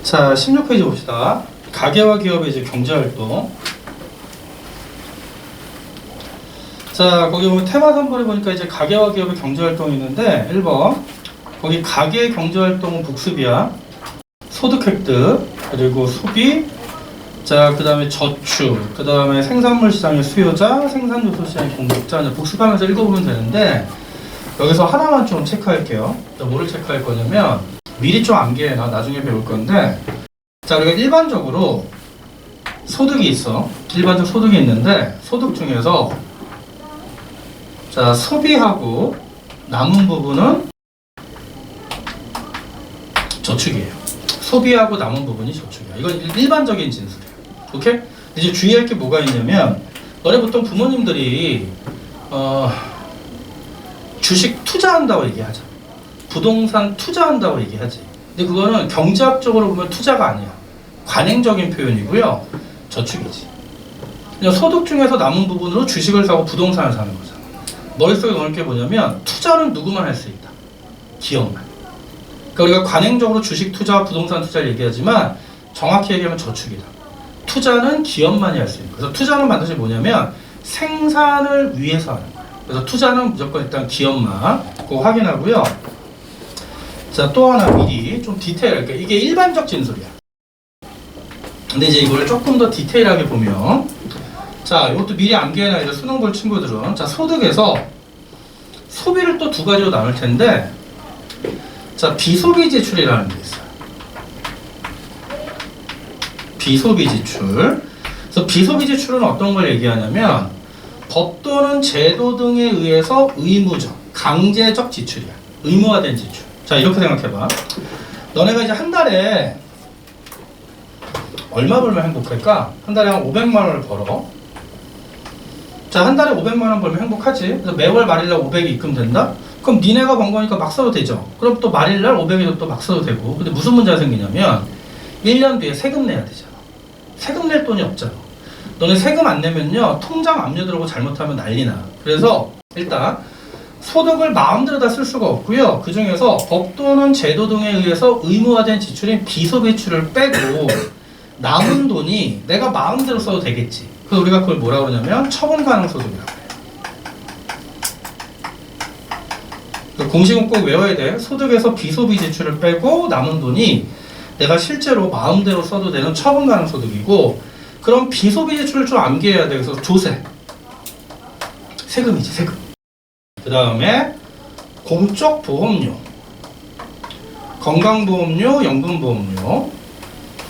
자, 16페이지 봅시다. 가계와 기업의 이제 경제활동. 자, 거기 보면 테마 3번에 보니까 이제 가계와 기업의 경제활동이 있는데 1번 거기 가계 경제활동은 복습이야. 소득 획득, 그리고 소비, 자, 그 다음에 저축, 그 다음에 생산물 시장의 수요자, 생산요소 시장의 공급자. 이제 복습하면서 읽어보면 되는데 여기서 하나만 좀 체크할게요. 뭐를 체크할 거냐면 미리 좀 암기해놔. 나중에 배울 건데, 자, 우리가 일반적으로 소득이 있어. 일반적 소득이 있는데 소득 중에서 자, 소비하고 남은 부분은 저축이에요. 소비하고 남은 부분이 저축이야. 이건 일반적인 진술이야. 오케이? 이제 주의할 게 뭐가 있냐면, 너네 보통 부모님들이 주식 투자한다고 얘기하잖아. 부동산 투자한다고 얘기하지. 근데 그거는 경제학적으로 보면 투자가 아니야. 관행적인 표현이고요. 저축이지. 그냥 소득 중에서 남은 부분으로 주식을 사고 부동산을 사는 거잖아. 머릿속에 넣을 게 뭐냐면 투자는 누구만 할 수 있다. 기업만. 그러니까 우리가 관행적으로 주식 투자와 부동산 투자를 얘기하지만 정확히 얘기하면 저축이다. 투자는 기업만이 할 수 있는 거야. 그래서 투자는 반드시 뭐냐면 생산을 위해서 하는 거야. 그래서 투자는 무조건 일단 기업만 그거 확인하고요. 자, 또 하나 미리 좀 디테일하게, 이게 일반적 진술이야. 근데 이제 이걸 조금 더 디테일하게 보면, 자, 이것도 미리 암기해놔야 돼. 수능 볼 친구들은. 자, 소득에서 소비를 또 두 가지로 나눌 텐데, 자, 비소비 지출이라는 게 있어요. 비소비 지출. 그래서 비소비 지출은 어떤 걸 얘기하냐면 법 또는 제도 등에 의해서 의무적, 강제적 지출이야. 의무화된 지출. 자, 이렇게 생각해봐. 너네가 이제 한 달에 얼마 벌면 행복할까? 한 달에 한 500만 원을 벌어. 자, 한 달에 500만 원 벌면 행복하지? 그래서 매월 말일날 500이 입금된다? 그럼 니네가 번 거니까 막 써도 되죠? 그럼 또 말일날 500이 또 막 써도 되고. 근데 무슨 문제가 생기냐면 1년 뒤에 세금 내야 되잖아. 세금 낼 돈이 없잖아. 너네 세금 안 내면요, 통장 압류 들어오고 잘못하면 난리나. 그래서 일단 소득을 마음대로 다 쓸 수가 없고요. 그 중에서 법 또는 제도 등에 의해서 의무화된 지출인 비소비 지출을 빼고 남은 돈이 내가 마음대로 써도 되겠지. 그래서 우리가 그걸 뭐라고 하냐면 처분 가능 소득이라고 해요. 그 공식은 꼭 외워야 돼. 소득에서 비소비 지출을 빼고 남은 돈이 내가 실제로 마음대로 써도 되는 처분 가능 소득이고, 그럼 비소비 지출을 좀 암기해야 돼. 그래서 조세, 세금이지, 세금. 그 다음에 공적 보험료, 건강보험료, 연금보험료,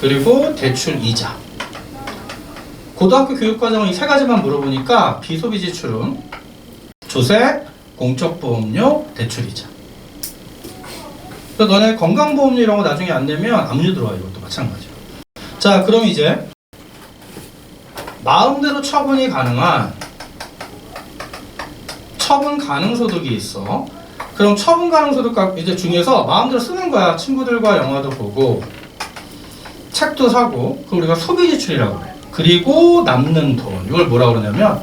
그리고 대출 이자. 고등학교 교육과정은 이 세 가지만 물어보니까 비소비 지출은 조세, 공적보험료, 대출 이자. 그래서 너네 건강보험료 이런 거 나중에 안 내면 압류 들어와. 이것도 마찬가지야. 자, 그럼 이제 마음대로 처분이 가능한 처분 가능 소득이 있어. 그럼 처분 가능 소득 이제 중에서 마음대로 쓰는 거야. 친구들과 영화도 보고 책도 사고. 그걸 우리가 소비 지출이라고 해. 그리고 남는 돈, 이걸 뭐라고 그러냐면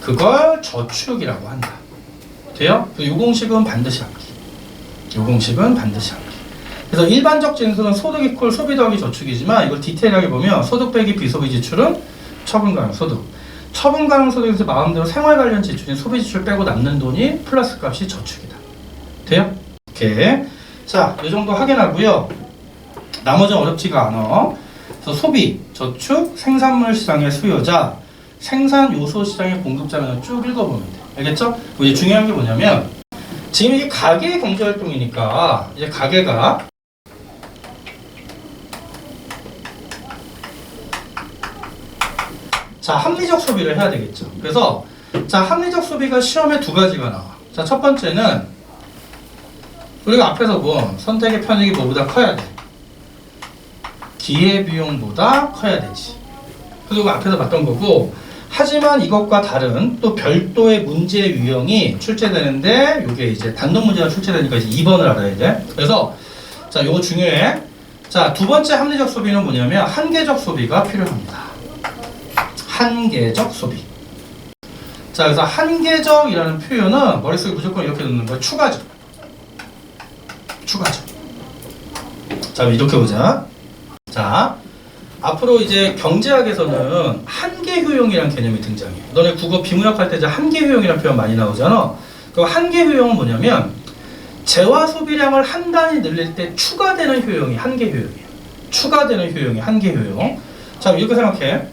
그걸 저축이라고 한다. 돼요? 이 공식은 반드시 암기. 이 공식은 반드시 암기. 그래서 일반적 진술은 소득 이퀄 소비 더하기 저축이지만 이걸 디테일하게 보면 소득 빼기 비소비 지출은 처분 가능 소득. 처분 가능 소득에서 마음대로 생활 관련 지출인 소비 지출 빼고 남는 돈이 플러스 값이 저축이다. 돼요? 오케이. 자, 이 정도 확인하고요. 나머지는 어렵지가 않아. 그래서 소비, 저축, 생산물 시장의 수요자, 생산 요소 시장의 공급자면 쭉 읽어보면 돼. 알겠죠? 이제 중요한 게 뭐냐면 지금 이게 가계 경제 활동이니까 이제 가계가 자, 합리적 소비를 해야 되겠죠. 그래서 자, 합리적 소비가 시험에 두 가지가 나와. 자, 첫 번째는 우리가 앞에서 뭐 선택의 편익이 뭐보다 커야 돼. 기회비용보다 커야 되지. 그리고 앞에서 봤던 거고, 하지만 이것과 다른 또 별도의 문제 유형이 출제되는데 이게 이제 단독 문제가 출제되니까 이제 2번을 알아야 돼. 그래서 자, 요거 중요해. 자, 두 번째 합리적 소비는 뭐냐면 한계적 소비가 필요합니다. 한계적 소비. 자, 그래서 한계적이라는 표현은 머릿속에 무조건 이렇게 넣는 거야. 추가적. 추가적. 자, 이렇게 보자. 자, 자, 앞으로 이제 경제학에서는 한계 효용이라는 개념이 등장해. 너네 국어 비문학할 때 이제 한계 효용이라는 표현 많이 나오잖아. 그 한계 효용은 뭐냐면 재화 소비량을 한 단위 늘릴 때 추가되는 효용이 한계 효용이야. 추가되는 효용이 한계 효용. 자, 이렇게 생각해.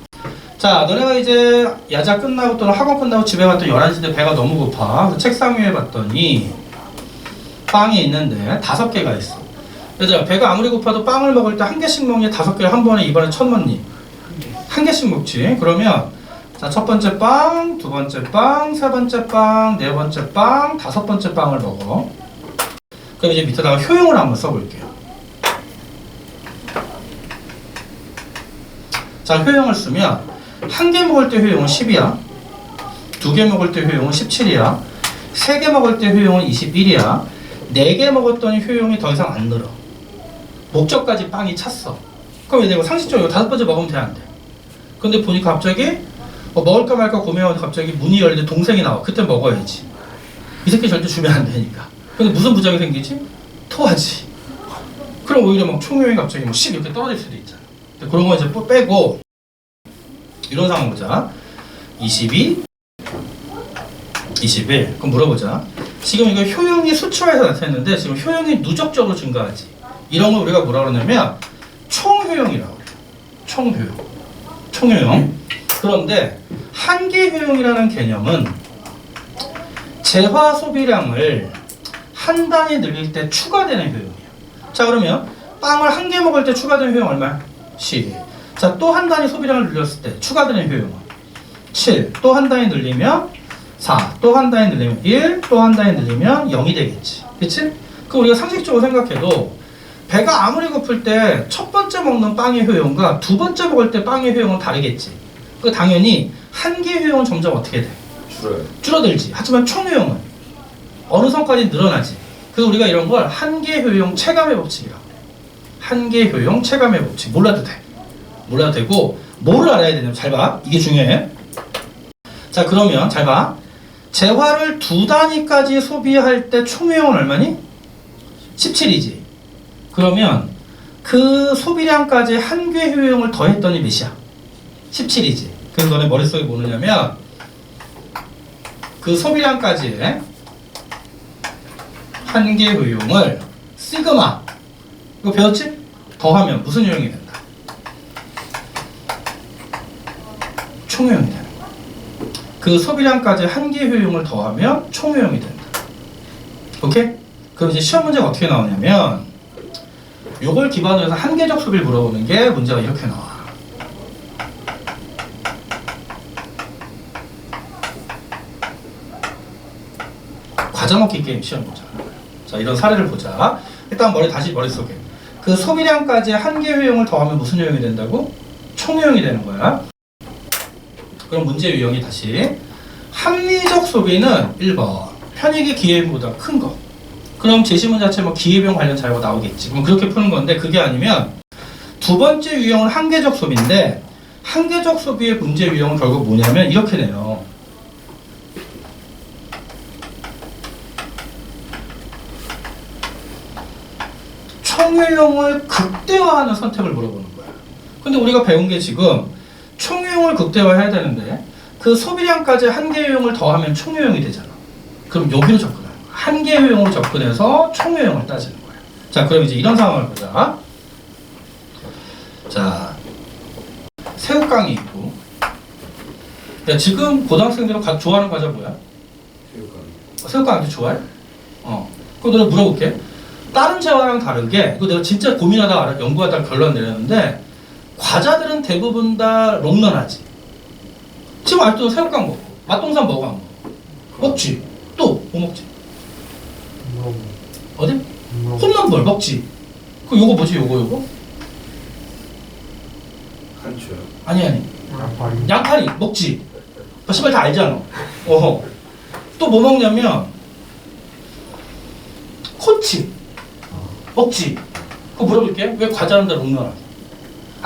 자, 너네가 이제 야자 끝나고 또는 학원 끝나고 집에 갔더니 11시 때 배가 너무 고파. 그래서 책상 위에 봤더니 빵이 있는데 5개가 있어. 얘들아, 배가 아무리 고파도 빵을 먹을 때 한 개씩 먹니? 5개를 한 번에 입안에 쳐넣니? 한 개씩 먹지. 그러면 자, 첫 번째 빵, 두 번째 빵, 세 번째 빵, 네 번째 빵, 5번째 빵을 먹어. 그럼 이제 밑에다가 효용을 한번 써볼게요. 자, 효용을 쓰면 한 개 먹을 때 효용은 10이야. 2개 먹을 때 효용은 17이야. 3개 먹을 때 효용은 21이야. 4개 먹었더니 효용이 더 이상 안 늘어. 목적까지 빵이 찼어. 그럼 이제 상식적으로 5번째 먹으면 돼, 안 돼? 근데 보니까 갑자기 먹을까 말까 고민하고 갑자기 문이 열리는데 동생이 나와. 그때 먹어야지. 이 새끼 절대 주면 안 되니까. 근데 무슨 부작용이 생기지? 토하지. 그럼 오히려 막 총효용이 갑자기 뭐 10 이렇게 떨어질 수도 있잖아. 그런 거 이제 빼고 이런 상황 보자. 22, 21. 그럼 물어보자. 지금 이거 효용이 수치화해서 나타냈는데 지금 효용이 누적적으로 증가하지. 이런 걸 우리가 뭐라 그러냐면 총효용이라고 그래요. 총효용. 총효용. 그런데 한계 효용이라는 개념은 재화 소비량을 한 단위 늘릴 때 추가되는 효용이에요. 자, 그러면 빵을 한 개 먹을 때 추가되는 효용 얼마야? 10. 자, 또 한 단위 소비량을 늘렸을 때 추가되는 효용은 7. 또 한 단위 늘리면 4. 또 한 단위 늘리면 1. 또 한 단위 늘리면 0이 되겠지. 그치? 그 우리가 상식적으로 생각해도 배가 아무리 고플 때 첫 번째 먹는 빵의 효용과 두 번째 먹을 때 빵의 효용은 다르겠지. 그 당연히 한계 효용은 점점 어떻게 돼? 줄어들지. 하지만 총효용은 어느 선까지 늘어나지. 그래서 우리가 이런 걸 한계 효용 체감의 법칙이라고 해. 한계 효용 체감의 법칙. 몰라도 돼. 몰라도 되고 뭐를 알아야 되냐면 잘 봐. 이게 중요해. 자, 그러면 잘 봐. 재화를 2단위까지 소비할 때 총효용은 얼마니? 17이지. 그러면 그 소비량까지 한계 효용을 더했더니 몇이야? 17이지. 그래서 너네 머릿속에 뭐 넣냐면 그 소비량까지 한계 효용을 시그마 이거 배웠지? 더하면 무슨 효용이 된다? 총효용이 된다. 그 소비량까지 한계 효용을 더하면 총효용이 된다. 오케이? 그럼 이제 시험 문제가 어떻게 나오냐면 요걸 기반으로 해서 한계적 소비를 물어보는 게 문제가 이렇게 나와. 과자 먹기 게임 시험 문제가 나와요. 자, 이런 사례를 보자. 일단 다시 머릿속에 그 소비량까지 한계 효용을 더하면 무슨 효용이 된다고? 총효용이 되는 거야. 그럼 문제 유형이 다시 합리적 소비는 1번 편익이 기회비용보다 큰 거. 그럼 제시문 자체 뭐 기회비용 관련 자료가 나오겠지. 그럼 그렇게 푸는 건데 그게 아니면 두 번째 유형은 한계적 소비인데 한계적 소비의 문제 유형은 결국 뭐냐면 이렇게 내요. 총효용을 극대화하는 선택을 물어보는 거야. 근데 우리가 배운 게 지금 총효용을 극대화해야 되는데 그 소비량까지 한계 효용을 더하면 총효용이 되잖아. 그럼 여기로 접근하는 거야. 한계 효용으로 접근해서 총효용을 따지는 거야. 자, 그럼 이제 이런 상황을 보자. 자, 새우깡이 있고. 야, 지금 고등학생들은 좋아하는 과자 뭐야? 새우깡 아주 좋아해? 그럼 너네 물어볼게. 다른 재화랑 다르게 이거 내가 진짜 고민하다가 연구하다가 결론 내렸는데 과자들은 대부분 다 롱런하지. 지금 아직도 새우깡 먹고 맛동산 먹어 안 먹어? 먹지. 또 뭐 먹지? 어디? 홈런볼 먹지. 그 요거 뭐지? 요거? 한초요. 아니. 양파리 먹지. 씨발 다 알잖아. 또 뭐 먹냐면 코치 먹지. 그거 물어볼게. 왜 과자는 다 롱런하지?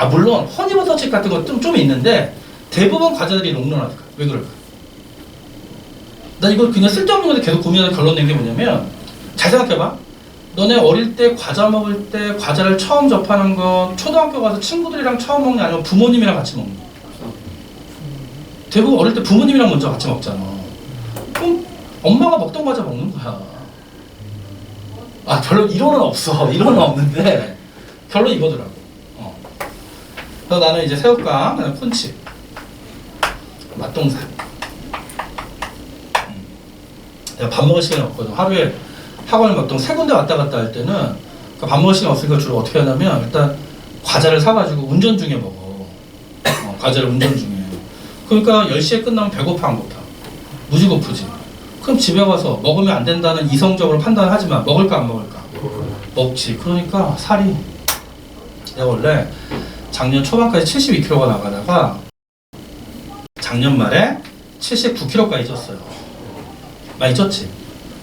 물론 허니버터칩 같은 거 좀 있는데 대부분 과자들이 롱런하다. 왜 그럴까? 나 이거 그냥 쓸데없는 건데 계속 고민하다 결론 낸 게 뭐냐면 잘 생각해봐. 너네 어릴 때 과자 먹을 때 과자를 처음 접하는 건 초등학교 가서 친구들이랑 처음 먹냐 아니면 부모님이랑 같이 먹냐? 대부분 어릴 때 부모님이랑 먼저 같이 먹잖아. 그럼 엄마가 먹던 과자 먹는 거야. 아, 별로 이론은 없어. 이론은 없는데 결론 이거더라고. 그래서 나는 이제 새우깡, 나는 콘칩, 맛동산. 내가 밥 먹을 시간이 없거든. 하루에 학원을 보통 3군데 왔다 갔다 할 때는 밥 먹을 시간 없으니까 주로 어떻게 하냐면 일단 과자를 사가지고 운전 중에 먹어. 과자를 운전 중에. 그러니까 10시에 끝나면 배고파 안 고파? 무지 고프지. 그럼 집에 와서 먹으면 안 된다는 이성적으로 판단하지만 먹을까 안 먹을까? 먹지. 그러니까 살이 내가 원래 작년 초반까지 72kg가 나가다가 작년 말에 79kg까지 쪘어요. 많이 쪘지.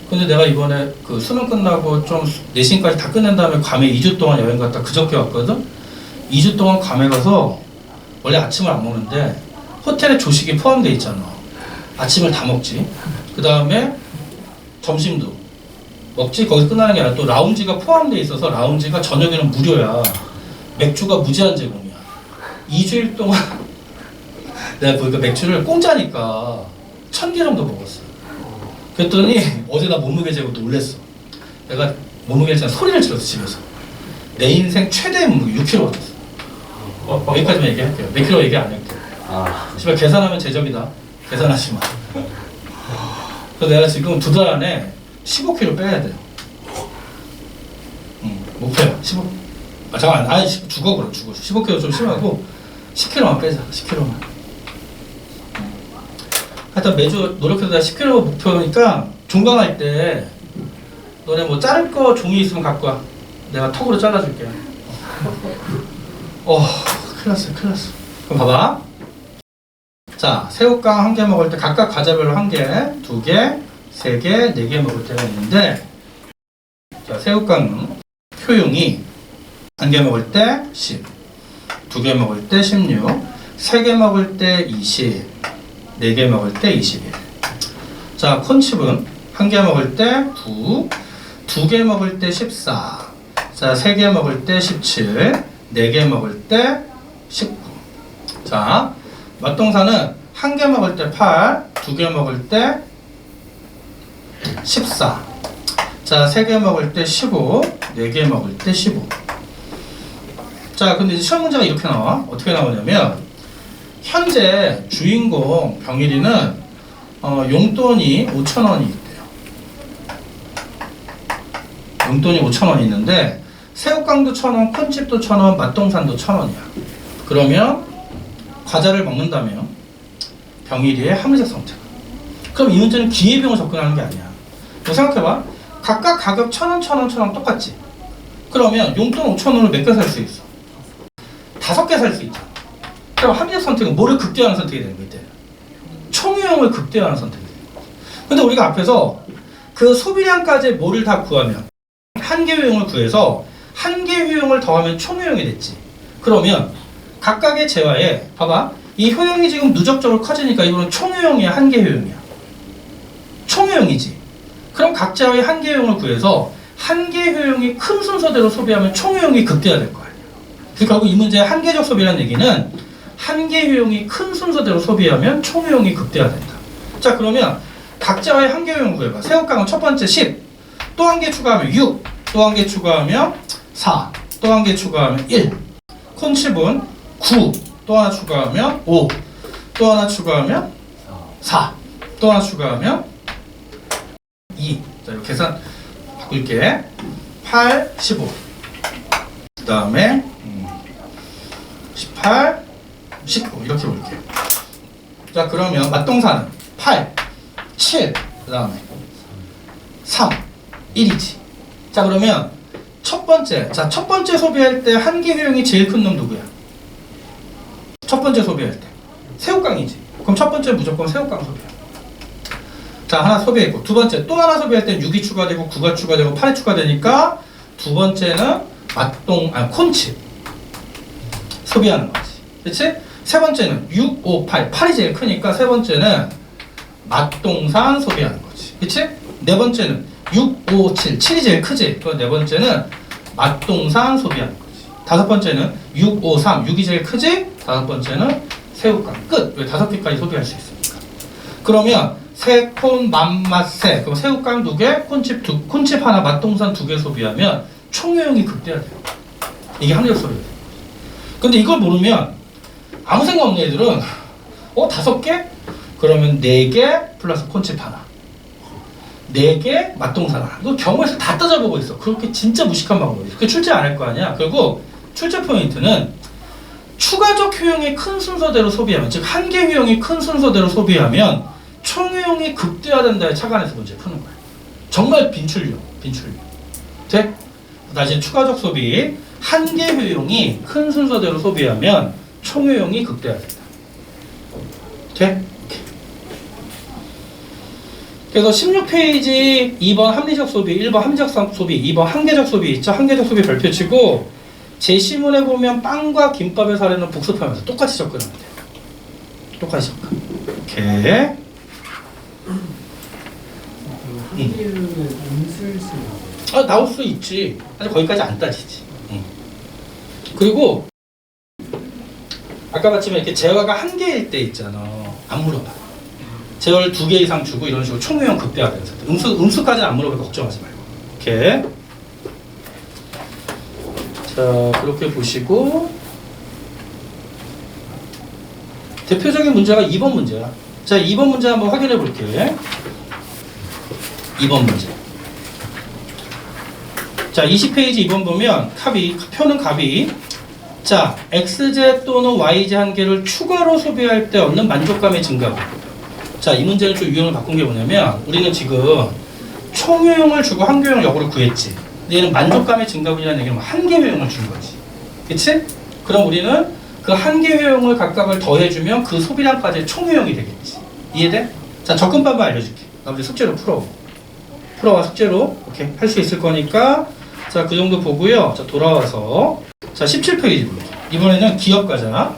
근데 내가 이번에 그 수능 끝나고 좀 내신까지 다 끝낸 다음에 괌에 2주 동안 여행 갔다 그저께 왔거든? 2주 동안 괌에 가서 원래 아침을 안 먹는데 호텔에 조식이 포함되어 있잖아. 아침을 다 먹지. 그 다음에 점심도 먹지. 거기서 끝나는 게 아니라 또 라운지가 포함되어 있어서 라운지가 저녁에는 무료야. 맥주가 무제한 제공이야. 2주일 동안 내가 보니까 맥주를 공짜니까 1000개 정도 먹었어. 그랬더니 어제 나 몸무게 재고 놀랬어. 내가 몸무게를 재고 소리를 질렀어 집에서. 내 인생 최대 몸무게 6kg 받았어. 여기까지만 얘기할게요. 몇 킬로 얘기 안 할게요. 집에 계산하면 제적이다. 계산하지 마. 그래서 내가 지금 2달 안에 15kg 빼야 돼요. 목표야. 15. 아 잠깐, 아니 죽어 그럼 죽어. 15kg 좀 심하고 10kg만 빼자. 10kg만. 하여튼 매주 노력해서 10kg 목표니까 종강할 때 너네 뭐 자를 거 종이 있으면 갖고 와. 내가 턱으로 잘라줄게. 큰일 났어, 큰일 났어. 그럼 봐봐. 자, 새우깡 1개 먹을 때 각각 과자별로 1개, 2개, 3개, 4개 먹을 때가 있는데, 자, 새우깡은 효용이 1개 먹을 때 10, 2개 먹을 때 16, 3개 먹을 때 20, 4개 먹을 때 21. 자, 콘칩은 1개 먹을 때 9, 2개 먹을 때 14, 자, 3개 먹을 때 17, 4개 먹을 때 19. 자, 맛동산은 1개 먹을 때 8, 2개 먹을 때 14, 자, 3개 먹을 때 15, 4개 먹을 때 15. 자, 근데 이제 시험 문제가 이렇게 나와. 어떻게 나오냐면 현재 주인공 병일이는 용돈이 5,000원이 있대요. 용돈이 5,000원이 있는데 새우깡도 1,000원, 콘칩도 1,000원, 맛동산도 1,000원이야. 그러면 과자를 먹는다면 병일이의 합리적 선택. 그럼 이 문제는 기회비용을 접근하는 게 아니야. 너 생각해봐. 각각 가격 1,000원, 1,000원, 1,000원 똑같지? 그러면 용돈 5,000원으로 몇 개 살 수 있어? 5개 살 수 있잖아. 그럼 합리적 선택은 뭐를 극대화하는 선택이 되는 거야? 총유형을 극대화하는 선택이 되는 거야. 근데 우리가 앞에서 그 소비량까지 뭐를 다 구하면 한계 효용을 구해서 한계 효용을 더하면 총효용이 됐지. 그러면 각각의 재화에 봐봐. 이 효용이 지금 누적적으로 커지니까 이거는 총효용이야, 한계 효용이야? 총효용이지. 그럼 각 재화의 한계 효용을 구해서 한계 효용이 큰 순서대로 소비하면 총효용이 극대화될 거 아니야. 그래서 결국 이 문제의 한계적 소비라는 얘기는 한계 효용이 큰 순서대로 소비하면 총효용이 극대화된다. 자, 그러면 각 재화의 한계 효용을 구해봐. 새우깡은 첫 번째 10, 또 한 개 추가하면 6, 또 한 개 추가하면 4, 또 한 개 추가하면 1. 콘칩은 9, 또 하나 추가하면 5, 또 하나 추가하면 4, 또 하나 추가하면 2. 자, 이거 계산 바꿀게. 8, 15. 그 다음에 18, 19 이렇게 볼게요. 자, 그러면 맛동산은 8, 7, 그 다음에 3, 1이지. 자, 그러면 첫 번째 소비할 때 한계 효용이 제일 큰 놈 누구야? 첫 번째 소비할 때 새우깡이지. 그럼 첫 번째 무조건 새우깡 소비야. 자, 하나 소비했고, 두 번째 또 하나 소비할 때 6이 추가되고 9가 추가되고 8이 추가되니까 두 번째는 콘칩 소비하는 거지. 그치? 세 번째는 6, 5, 8. 8이 제일 크니까 세 번째는 맛동산 소비하는 거지. 그치? 네 번째는 6, 5, 7. 7이 제일 크지. 그럼 네 번째는 맛동산 소비하는 거지. 다섯 번째는 6, 5, 3. 6이 제일 크지. 다섯 번째는 새우깡. 끝. 왜 다섯 개까지 소비할 수 있으니까. 그러면 새콘, 맛맛새. 그럼 새우깡 2개, 콘칩 하나, 맛동산 2개 소비하면 총효용이 극대화돼요. 이게 항력 소비예요. 근데 이걸 모르면 아무 생각 없는 애들은 5개? 그러면 4개 플러스 콘칩 하나. 4개 맛동산 하나. 이거 경우에서 다 따져보고 있어. 그렇게 진짜 무식한 방법이야. 그게 출제 안 할 거 아니야. 그리고 출제 포인트는 추가적 효용이 큰 순서대로 소비하면, 즉 한계 효용이 큰 순서대로 소비하면 총효용이 극대화된다에 착안해서 문제 푸는 거야. 정말 빈출용. 돼? 다시 추가적 소비. 한계 효용이 큰 순서대로 소비하면 총효용이 극대화된다. 돼? 그래서 16페이지 2번 합리적 소비, 1번 합리적 소비, 2번 한계적 소비 있죠? 한계적 소비 별표 치고 제시문에 보면 빵과 김밥의 사례는 복습하면서 똑같이 접근하면 돼요. 똑같이 접근. 오케이. 나올 수 있지. 아직 거기까지 안 따지지. 그리고 아까 봤지만 이렇게 재화가 한 개일 때 있잖아. 안 물어봐. 재화를 2개 이상 주고 이런 식으로 총효용 극대화되는 상태. 음수까지는 안 물어보니까 걱정하지 말고. 오케이. 자, 그렇게 보시고 대표적인 문제가 2번 문제야. 자, 2번 문제 한번 확인해 볼게. 2번 문제. 자, 20페이지 2번 보면 표는 갑이 자, xj 또는 yj 한 개를 추가로 소비할 때 얻는 만족감의 증가분. 자, 이 문제는 좀 유형을 바꾼 게 뭐냐면 우리는 지금 총효용을 주고 한계효용을 역으로 구했지. 근데 얘는 만족감의 증가분이라는 얘기는 한계효용을 준 거지. 그치? 그럼 우리는 그 한계효용을 각각을 더해주면 그 소비량까지 총효용이 되겠지. 이해돼? 자, 접근 방법 알려줄게. 나 우리 숙제로 풀어와 숙제로. 오케이. 할 수 있을 거니까 자, 그 정도 보고요. 자, 돌아와서 자, 17페이지 볼게요. 이번에는 기업 가자.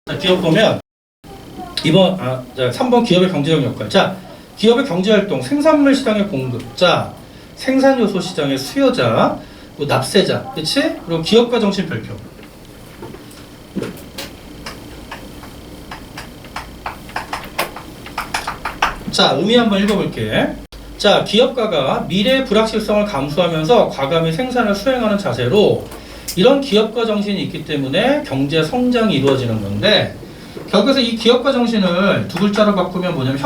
자, 기업 보면 3번 기업의 경제적 역할. 자, 기업의 경제활동, 생산물 시장의 공급. 자, 생산요소 시장의 수요자, 뭐 납세자, 그치? 그리고 기업가 정신 별표. 자, 의미 한번 읽어볼게. 자, 기업가가 미래의 불확실성을 감수하면서 과감히 생산을 수행하는 자세로 이런 기업가 정신이 있기 때문에 경제 성장이 이루어지는 건데 결국에서 이 기업가 정신을 두 글자로 바꾸면 뭐냐면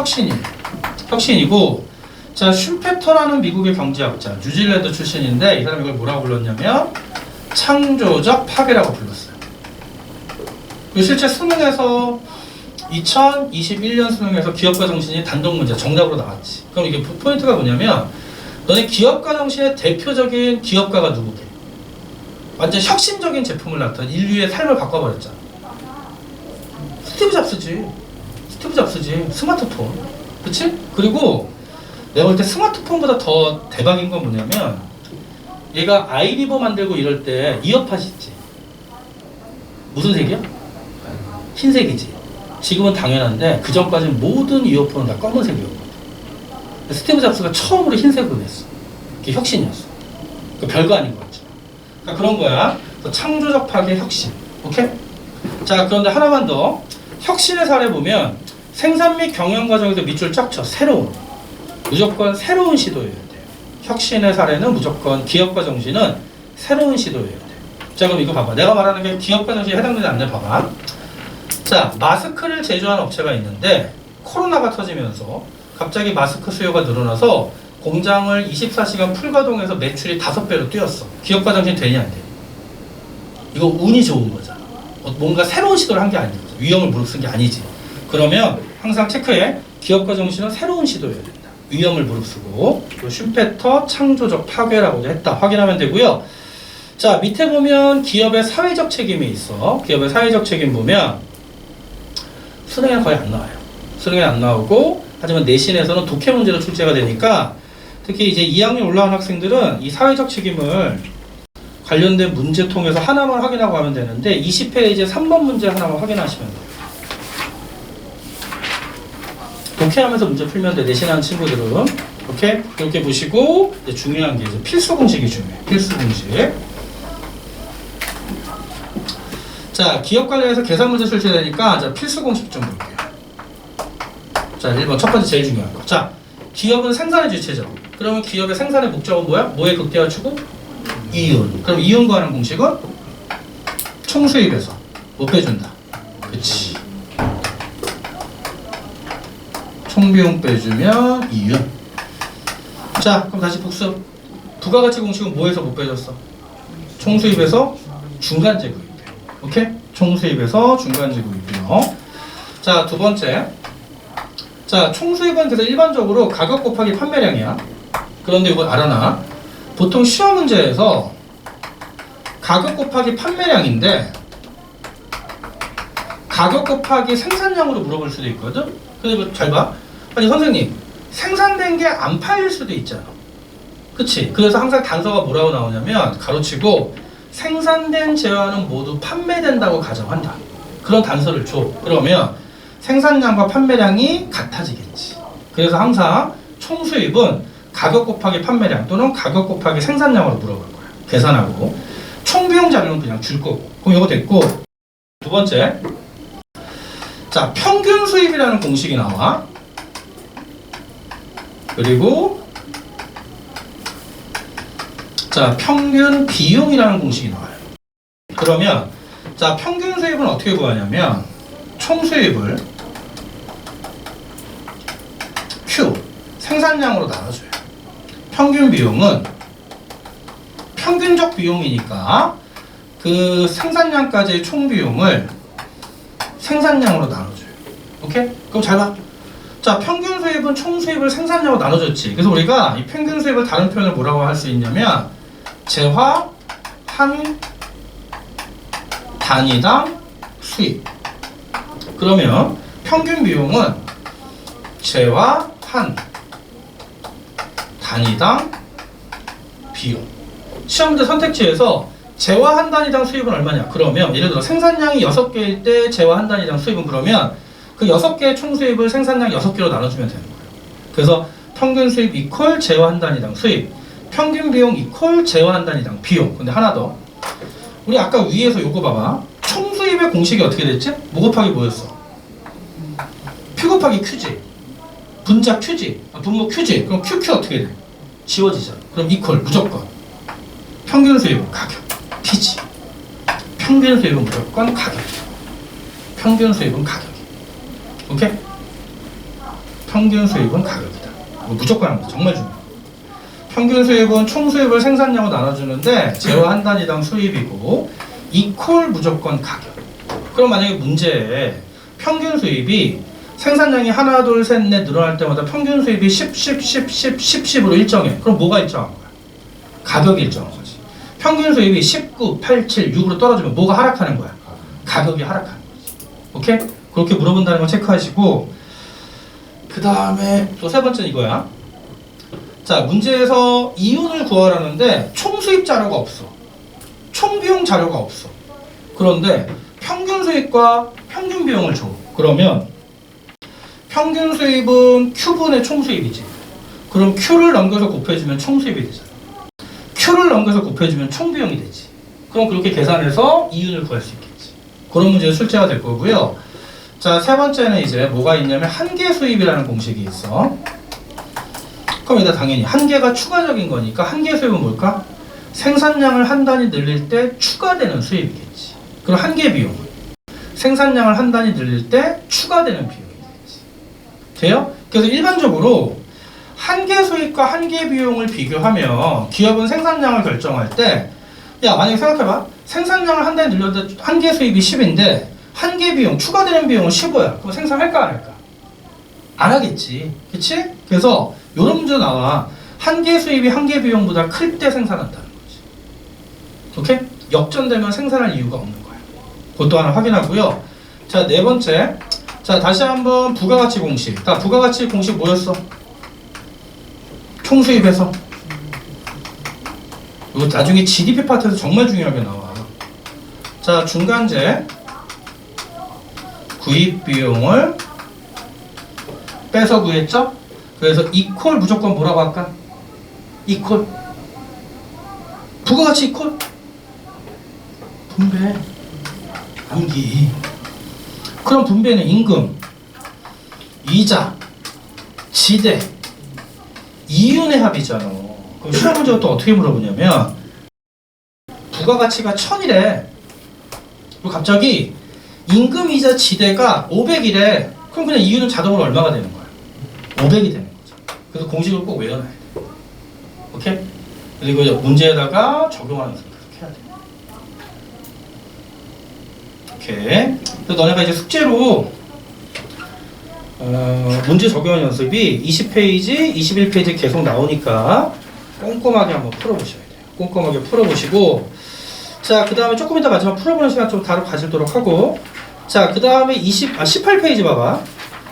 혁신이고 자, 슈페터라는 미국의 경제학자, 뉴질랜드 출신인데 이 사람이 이걸 뭐라고 불렀냐면 창조적 파괴라고 불렀어요. 실제 수능에서 2021년 수능에서 기업가 정신이 단독 문제 정답으로 나왔지. 그럼 이게 포인트가 뭐냐면 너네 기업가 정신의 대표적인 기업가가 누구게? 완전 혁신적인 제품을 나타낸 인류의 삶을 바꿔버렸잖아. 스티브 잡스지. 스마트폰. 그치? 그리고 내가 볼 때 스마트폰보다 더 대박인 건 뭐냐면 얘가 아이리버 만들고 이럴 때 이어팟 있지. 무슨 색이야? 흰색이지. 지금은 당연한데 그 전까지는 모든 이어폰은 다 검은색이었거든. 스티브 잡스가 처음으로 흰색으로 냈어. 그게 혁신이었어. 별거 아닌 거 같죠. 그러니까 그런 거야. 창조적 파괴 혁신. 오케이? 자, 그런데 하나만 더. 혁신의 사례 보면 생산 및 경영 과정에서 밑줄 쫙 쳐. 무조건 새로운 시도여야 돼요. 혁신의 사례는 무조건 기업가 정신은 새로운 시도여야 돼요. 자, 그럼 이거 봐봐. 내가 말하는 게 기업가 정신에 해당되지 않네. 봐봐. 자, 마스크를 제조하는 업체가 있는데 코로나가 터지면서 갑자기 마스크 수요가 늘어나서 공장을 24시간 풀가동해서 매출이 5배로 뛰었어. 기업가 정신 되냐 안 돼? 이거 운이 좋은 거잖아. 뭔가 새로운 시도를 한 게 아닌 거죠. 위험을 무릅쓴 게 아니지. 그러면 항상 체크해. 기업가 정신은 새로운 시도여야 된다. 위험을 무릅쓰고 슈페터 창조적 파괴라고 했다. 확인하면 되고요. 자, 밑에 보면 기업의 사회적 책임이 있어. 기업의 사회적 책임 보면 수능에 거의 안 나와요. 수능에 안 나오고 하지만 내신에서는 독해 문제로 출제가 되니까 특히 이제 2학년 올라온 학생들은 이 사회적 책임을 관련된 문제통에서 하나만 확인하고 가면 되는데 20페이지 3번 문제 하나만 확인하시면 돼요. 독해하면서 문제 풀면 돼. 내신하는 친구들은. 오케이? 이렇게 보시고 이제 중요한 게 이제 필수 공식이 중요해. 필수 공식. 자, 기업 관련해서 계산 문제 출제되니까 자, 필수 공식 좀 볼게요. 자, 1번 첫 번째 제일 중요한 거. 자, 기업은 생산의 주체죠. 그러면 기업의 생산의 목적은 뭐야? 뭐에 극대화축은? 이윤. 그럼 이윤 구하는 공식은? 총수입에서 못 빼준다. 그치. 총비용 빼주면 이윤. 자, 그럼 다시 복습. 부가가치 공식은 뭐에서 못 빼줬어? 총수입에서 중간재구입. 오케이? 총수입에서 중간재구입이요. 자, 두 번째. 자, 총수입은 그래서 일반적으로 가격 곱하기 판매량이야. 그런데 이거 알아나? 보통 시험 문제에서 가격 곱하기 판매량인데 가격 곱하기 생산량으로 물어볼 수도 있거든? 근데 이거 잘 봐. 아니 선생님, 생산된 게 안 팔릴 수도 있잖아. 그치? 그래서 항상 단서가 뭐라고 나오냐면 가로치고 생산된 재화는 모두 판매된다고 가정한다. 그런 단서를 줘. 그러면 생산량과 판매량이 같아지겠지. 그래서 항상 총수입은 가격 곱하기 판매량 또는 가격 곱하기 생산량으로 물어볼 거야. 계산하고. 총비용 자료는 그냥 줄 거고. 그럼 이거 됐고. 두 번째. 자, 평균 수입이라는 공식이 나와. 그리고 자, 평균 비용이라는 공식이 나와요. 그러면 자, 평균 수입은 어떻게 구하냐면 총 수입을 Q 생산량으로 나눠줘요. 평균 비용은 평균적 비용이니까 그 생산량까지의 총 비용을 생산량으로 나눠줘요. 오케이? 그럼 잘 봐. 자, 평균 수입은 총 수입을 생산량으로 나눠줬지. 그래서 우리가 이 평균 수입을 다른 표현을 뭐라고 할 수 있냐면 재화 한 단위당 수입. 그러면 평균 비용은 재화 한 단위당 비용. 시험문제 선택지에서 재화 한 단위당 수입은 얼마냐? 그러면 예를 들어 생산량이 6개일 때 재화 한 단위당 수입은 그러면 그 6개의 총 수입을 생산량 6개로 나눠주면 되는 거예요. 그래서 평균 수입 이퀄 재화 한 단위당 수입, 평균 비용 이퀄 재화 한 단위당 비용. 근데 하나 더. 우리 아까 위에서 요거 봐봐. 총 수입의 공식이 어떻게 됐지? 뭐 곱하기 뭐였어? P 곱하기 Q지. 분자 Q지. 분모 Q지. 그럼 QQ 어떻게 돼? 지워지잖아. 그럼 이퀄 무조건. 평균 수입은 가격. P지. 평균 수입은 무조건 가격. 평균 수입은 가격이. 오케이? 평균 수입은 가격이다. 무조건 합니다. 정말 중요해. 평균 수입은 총 수입을 생산량으로 나눠주는데 재화 한 단위당 수입이고 이퀄 무조건 가격. 그럼 만약에 문제에 평균 수입이 생산량이 하나, 둘, 셋, 넷 늘어날 때마다 평균 수입이 10, 10, 10, 10, 10, 10으로 일정해. 그럼 뭐가 일정한 거야? 가격이 일정한 거지. 평균 수입이 19, 8, 7, 6으로 떨어지면 뭐가 하락하는 거야? 가격이 하락하는 거지. 오케이? 그렇게 물어본다는 거 체크하시고 그 다음에 또 세 번째는 이거야. 자, 문제에서 이윤을 구하라는데 총 수입 자료가 없어. 총 비용 자료가 없어. 그런데 평균 수입과 평균 비용을 줘. 그러면 평균 수입은 Q분의 총 수입이지. 그럼 Q를 넘겨서 곱해주면 총 수입이 되잖아. Q를 넘겨서 곱해주면 총 비용이 되지. 그럼 그렇게 계산해서 이윤을 구할 수 있겠지. 그런 문제가 출제가 될 거고요. 자, 세 번째는 이제 뭐가 있냐면 한계 수입이라는 공식이 있어. 그럼 일단 당연히 한계가 추가적인 거니까 한계 수입은 뭘까? 생산량을 한 단위 늘릴 때 추가되는 수입이겠지. 그럼 한계 비용은 생산량을 한 단위 늘릴 때 추가되는 비용이겠지. 돼요? 그래서 일반적으로 한계 수입과 한계 비용을 비교하면 기업은 생산량을 결정할 때 야, 만약에 생각해봐. 생산량을 한 단위 늘렸는데 한계 수입이 10인데 한계 비용, 추가되는 비용은 15야. 그럼 생산할까 안 할까? 안 하겠지. 그치? 그래서 이런 문제 나와. 한계 수입이 한계 비용보다 클 때 생산한다는 거지. 오케이? 역전되면 생산할 이유가 없는 거야. 그것도 하나 확인하고요. 자, 네 번째. 자, 다시 한번 부가가치 공식. 부가가치 공식 뭐였어? 총수입에서. 이거 나중에 GDP 파트에서 정말 중요하게 나와. 자, 중간재 구입 비용을 빼서 구했죠? 그래서 이퀄 무조건 뭐라고 할까? 이퀄. 부가가치 이퀄. 분배. 암기. 그럼 분배는 임금, 이자, 지대, 이윤의 합이잖아. 그럼 시험 문제가 또 어떻게 물어보냐면 부가가치가 1000이래. 그리고 갑자기 임금, 이자, 지대가 500이래. 그럼 그냥 이윤은 자동으로 얼마가 되는 거야? 500이 되는 거죠. 그래서 공식을 꼭 외워놔야 돼. 오케이? 그리고 문제에다가 적용하는 거 그렇게 해야 돼. 오케이. 그래서 너네가 이제 숙제로 문제 적용 연습이 20페이지, 21페이지 계속 나오니까 꼼꼼하게 한번 풀어보셔야 돼요. 꼼꼼하게 풀어보시고, 자, 그 다음에 조금 이따 마지막 풀어보는 시간 좀 다루 가지도록 하고, 자, 그 다음에 18페이지 봐봐.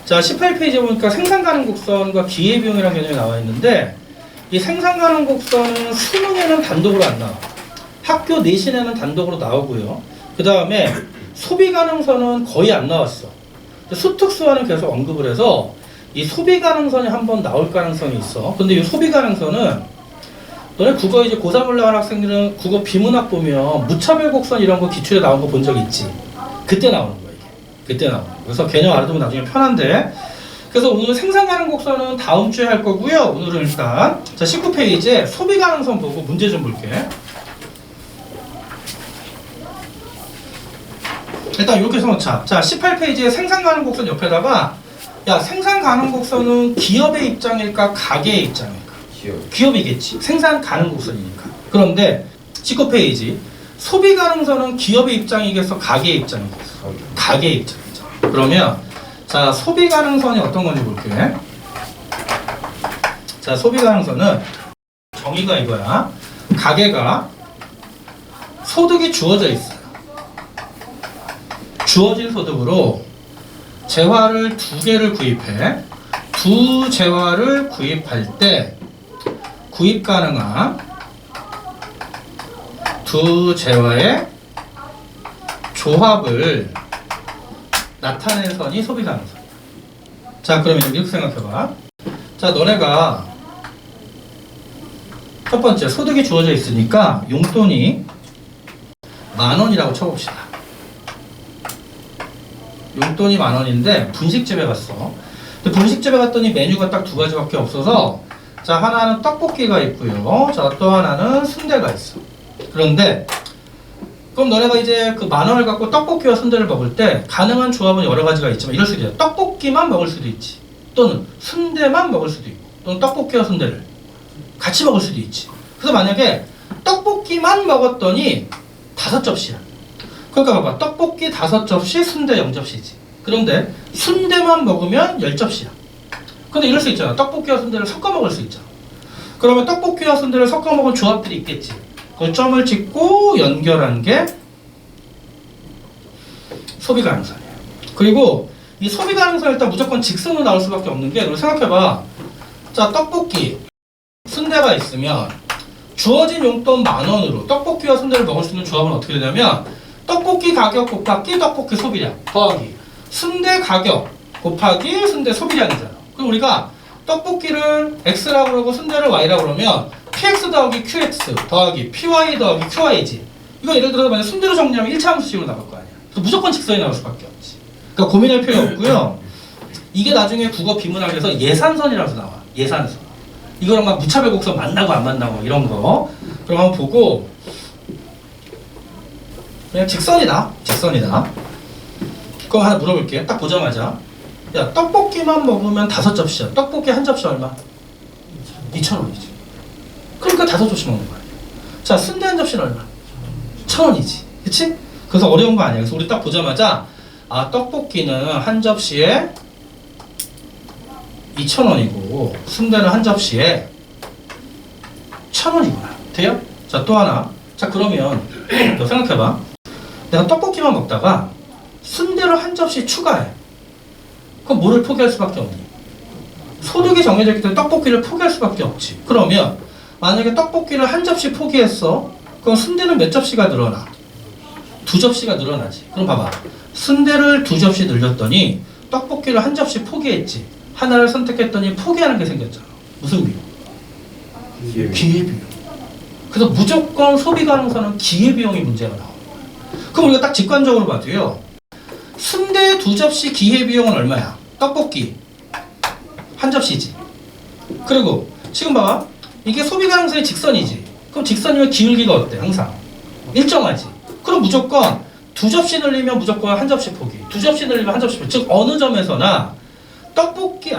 자, 18페이지 보니까 생산 가능 곡선과 기회비용이라는 개념이 나와 있는데, 이 생산 가능 곡선은 수능에는 단독으로 안 나와. 학교 내신에는 단독으로 나오고요. 그 다음에 소비 가능선은 거의 안 나왔어. 수특수화는 계속 언급을 해서 이 소비 가능선이 한번 나올 가능성이 있어. 근데 이 소비 가능선은 너네 국어 이제 고3 올라간 학생들은 국어 비문학 보면 무차별 곡선 이런 거 기출에 나온 거 본 적 있지? 그때 나오는 거야, 이게. 그때 나오는 거야. 그래서 개념 알아두면 나중에 편한데. 그래서 오늘 생산 가능 곡선은 다음 주에 할 거고요. 오늘은 일단 자 19페이지에 소비 가능선 보고 문제 좀 볼게. 일단 이렇게 써놓자. 자, 18페이지에 생산 가능 곡선 옆에다가 야, 생산 가능 곡선은 기업의 입장일까 가게의 입장일까? 기업이겠지. 생산 가능 곡선이니까. 그런데 19페이지 소비 가능선은 기업의 입장이겠어? 가게의 입장이겠어? 가게의 입장이죠. 그러면 자, 소비 가능선이 어떤 건지 볼게. 자, 소비 가능선은 정의가 이거야. 가게가 소득이 주어져 있어요. 주어진 소득으로 재화를 2개를 구입해. 두 재화를 구입할 때 구입 가능한 두 재화의 조합을 나타낸 선이 소비 가능선. 자, 그러면 이렇게 생각해봐. 자, 너네가 첫 번째 소득이 주어져 있으니까 용돈이 10,000원이라고 쳐봅시다. 용돈이 10,000원인데 분식집에 갔어. 근데 분식집에 갔더니 메뉴가 딱 2가지밖에 없어서 자, 하나는 떡볶이가 있고요. 자, 또 하나는 순대가 있어. 그런데 그럼 너네가 이제 그 10,000원을 갖고 떡볶이와 순대를 먹을 때 가능한 조합은 여러 가지가 있지만 이럴 수도 있어. 떡볶이만 먹을 수도 있지. 또는 순대만 먹을 수도 있고 또는 떡볶이와 순대를 같이 먹을 수도 있지. 그래서 만약에 떡볶이만 먹었더니 5접시야. 그러니까 봐봐. 떡볶이 5접시, 순대 0접시지. 그런데 순대만 먹으면 10접시야. 근데 이럴 수 있잖아. 떡볶이와 순대를 섞어 먹을 수 있잖아. 그러면 떡볶이와 순대를 섞어 먹은 조합들이 있겠지. 그 점을 찍고 연결한 게 소비 가능선이에요. 그리고 이 소비 가능선 일단 무조건 직선으로 나올 수밖에 없는 게, 생각해봐. 자, 떡볶이, 순대가 있으면 주어진 용돈 10,000원으로 떡볶이와 순대를 먹을 수 있는 조합은 어떻게 되냐면 떡볶이 가격 곱하기 떡볶이 소비량 더하기 순대 가격 곱하기 순대 소비량이잖아. 그럼 우리가 떡볶이를 X라고 그러고 순대를 Y라고 그러면 PX 더하기 QX 더하기 PY 더하기 QY지. 이거 예를 들어서 만약 순대로 정리하면 1차함수식으로 나올 거 아니야. 그래서 무조건 직선이 나올 수밖에 없지. 그러니까 고민할 필요 없고요. 이게 나중에 국어 비문학에서 예산선이라서 나와. 예산선. 이거랑 막 무차별 곡선 만나고 안 만나고 이런 거. 그럼 한번 보고 그냥 직선이다. 직선이다. 그럼 하나 물어볼게요. 딱 보자마자 야, 떡볶이만 먹으면 5접시야. 떡볶이 한 접시 얼마? 2,000원이지. 그러니까 5접시 먹는 거야. 자, 순대 한 접시는 얼마? 1,000원이지. 그치? 그래서 어려운 거 아니야. 그래서 우리 딱 보자마자 아, 떡볶이는 한 접시에 2,000원이고 순대는 한 접시에 1,000원이구나. 돼요? 자, 또 하나. 자, 그러면 너 생각해봐. 내가 떡볶이만 먹다가 순대를 한 접시 추가해. 그럼 뭐를 포기할 수밖에 없니? 소득이 정해져 있기 때문에 떡볶이를 포기할 수밖에 없지. 그러면 만약에 떡볶이를 한 접시 포기했어. 그럼 순대는 몇 접시가 늘어나? 두 접시가 늘어나지. 그럼 봐봐. 순대를 두 접시 늘렸더니 떡볶이를 한 접시 포기했지. 하나를 선택했더니 포기하는 게 생겼잖아. 무슨 비용? 기회비용. 그래서 무조건 소비 가능성은 기회비용이 문제가 나와. 그럼 우리가 딱 직관적으로 봐도요. 순대 두 접시 기회비용은 얼마야? 떡볶이 한 접시지. 그리고 지금 봐봐. 이게 소비 가능성이 직선이지. 그럼 직선이면 기울기가 어때? 항상 일정하지. 그럼 무조건 두 접시 늘리면 무조건 한 접시 포기. 두 접시 늘리면 한 접시 포기. 즉 어느 점에서나